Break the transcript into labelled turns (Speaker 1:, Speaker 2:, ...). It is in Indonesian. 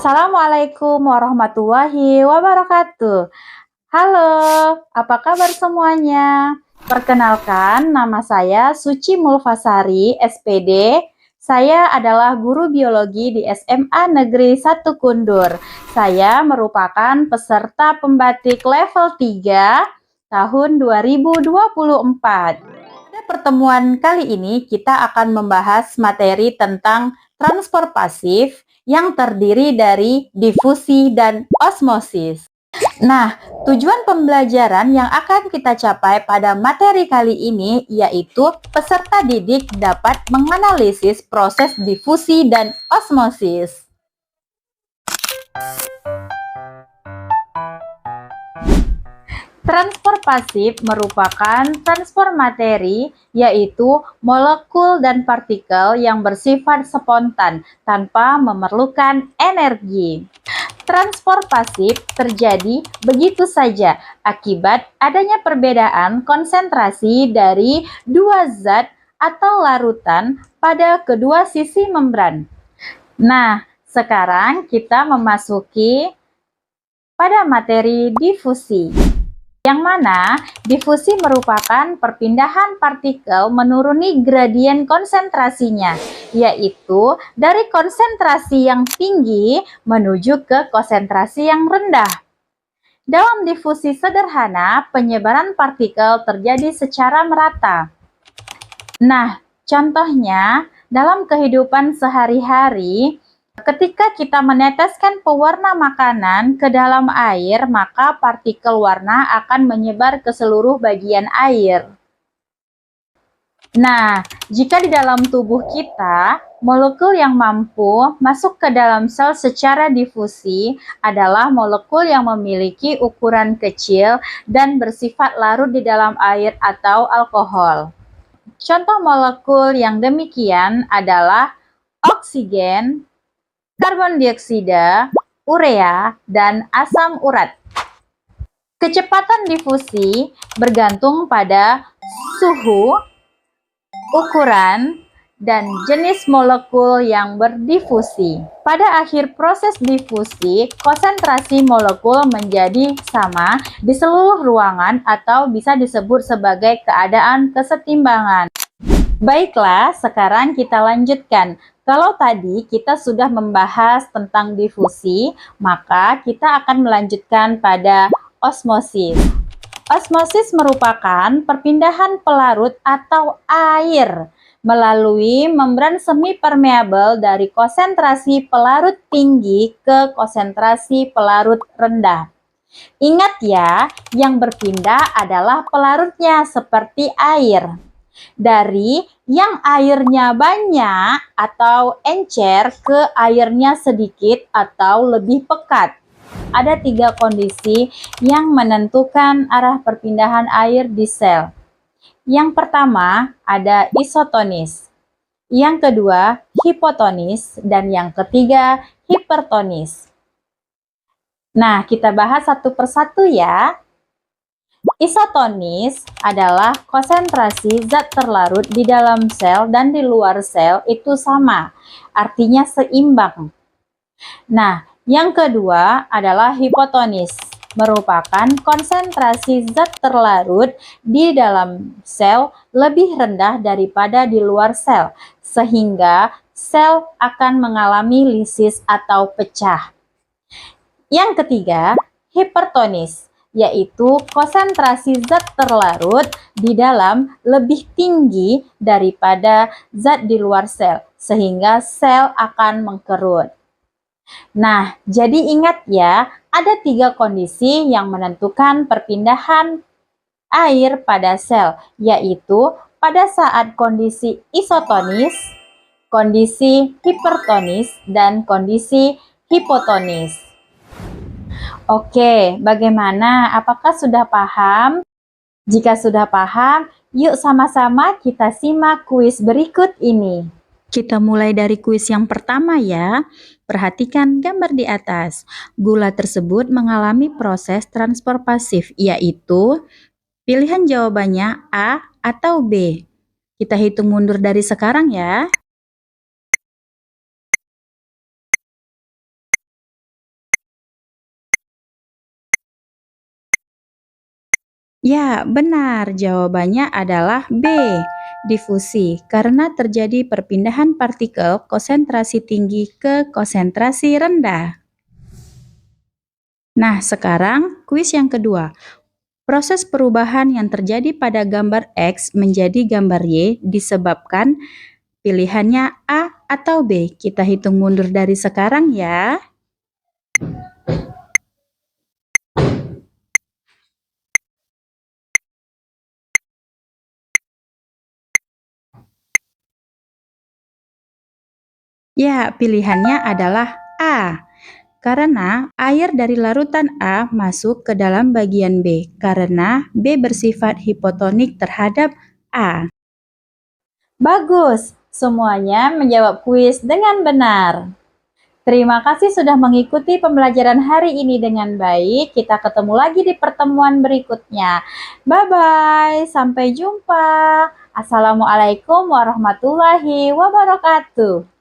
Speaker 1: Assalamualaikum warahmatullahi wabarakatuh. Halo, apa kabar semuanya? Perkenalkan, nama saya Suci Mulfasari, SPD. Saya adalah guru biologi di SMA Negeri 1 Kundur. Saya merupakan peserta pembatik level 3 tahun 2024. Pada pertemuan kali ini, kita akan membahas materi tentang transport pasif yang terdiri dari difusi dan osmosis. Nah, tujuan pembelajaran yang akan kita capai pada materi kali ini yaitu peserta didik dapat menganalisis proses difusi dan osmosis. Transport pasif merupakan transfer materi, yaitu molekul dan partikel yang bersifat spontan tanpa memerlukan energi. Transport pasif terjadi begitu saja akibat adanya perbedaan konsentrasi dari dua zat atau larutan pada kedua sisi membran. Nah, sekarang kita memasuki pada materi difusi, yang mana difusi merupakan perpindahan partikel menuruni gradien konsentrasinya, yaitu dari konsentrasi yang tinggi menuju ke konsentrasi yang rendah. Dalam difusi sederhana, penyebaran partikel terjadi secara merata. Nah, contohnya dalam kehidupan sehari-hari, ketika kita meneteskan pewarna makanan ke dalam air, maka partikel warna akan menyebar ke seluruh bagian air. Nah, jika di dalam tubuh kita, molekul yang mampu masuk ke dalam sel secara difusi adalah molekul yang memiliki ukuran kecil dan bersifat larut di dalam air atau alkohol. Contoh molekul yang demikian adalah oksigen, karbon dioksida, urea, dan asam urat. Kecepatan difusi bergantung pada suhu, ukuran, dan jenis molekul yang berdifusi. Pada akhir proses difusi, konsentrasi molekul menjadi sama di seluruh ruangan atau bisa disebut sebagai keadaan kesetimbangan. Baiklah, sekarang kita lanjutkan. Kalau tadi kita sudah membahas tentang difusi, maka kita akan melanjutkan pada osmosis. Osmosis merupakan perpindahan pelarut atau air melalui membran semi-permeabel dari konsentrasi pelarut tinggi ke konsentrasi pelarut rendah. Ingat ya, yang berpindah adalah pelarutnya seperti air. Dari yang airnya banyak atau encer ke airnya sedikit atau lebih pekat. Ada 3 kondisi yang menentukan arah perpindahan air di sel. Yang pertama ada isotonis, yang kedua hipotonis, dan yang ketiga hipertonis. Nah, kita bahas satu persatu ya. Isotonis adalah konsentrasi zat terlarut di dalam sel dan di luar sel itu sama, artinya seimbang. Nah, yang kedua adalah hipotonis, merupakan konsentrasi zat terlarut di dalam sel lebih rendah daripada di luar sel, sehingga sel akan mengalami lisis atau pecah. Yang ketiga, hipertonis, yaitu konsentrasi zat terlarut di dalam lebih tinggi daripada zat di luar sel, sehingga sel akan mengkerut. Nah, jadi ingat ya, ada 3 kondisi yang menentukan perpindahan air pada sel, yaitu pada saat kondisi isotonis, kondisi hipertonis, dan kondisi hipotonis. Oke, bagaimana? Apakah sudah paham? Jika sudah paham, yuk sama-sama kita simak kuis berikut ini. Kita mulai dari kuis yang pertama ya. Perhatikan gambar di atas. Gula tersebut mengalami proses transfer pasif, yaitu pilihan jawabannya A atau B. Kita hitung mundur dari sekarang ya. Ya, benar. Jawabannya adalah B, difusi, karena terjadi perpindahan partikel konsentrasi tinggi ke konsentrasi rendah. Nah, sekarang kuis yang kedua. Proses perubahan yang terjadi pada gambar X menjadi gambar Y disebabkan pilihannya A atau B. Kita hitung mundur dari sekarang ya. Ya, pilihannya adalah A. Karena air dari larutan A masuk ke dalam bagian B, karena B bersifat hipotonik terhadap A. Bagus, semuanya menjawab kuis dengan benar. Terima kasih sudah mengikuti pembelajaran hari ini dengan baik. Kita ketemu lagi di pertemuan berikutnya. Bye-bye, sampai jumpa. Assalamualaikum warahmatullahi wabarakatuh.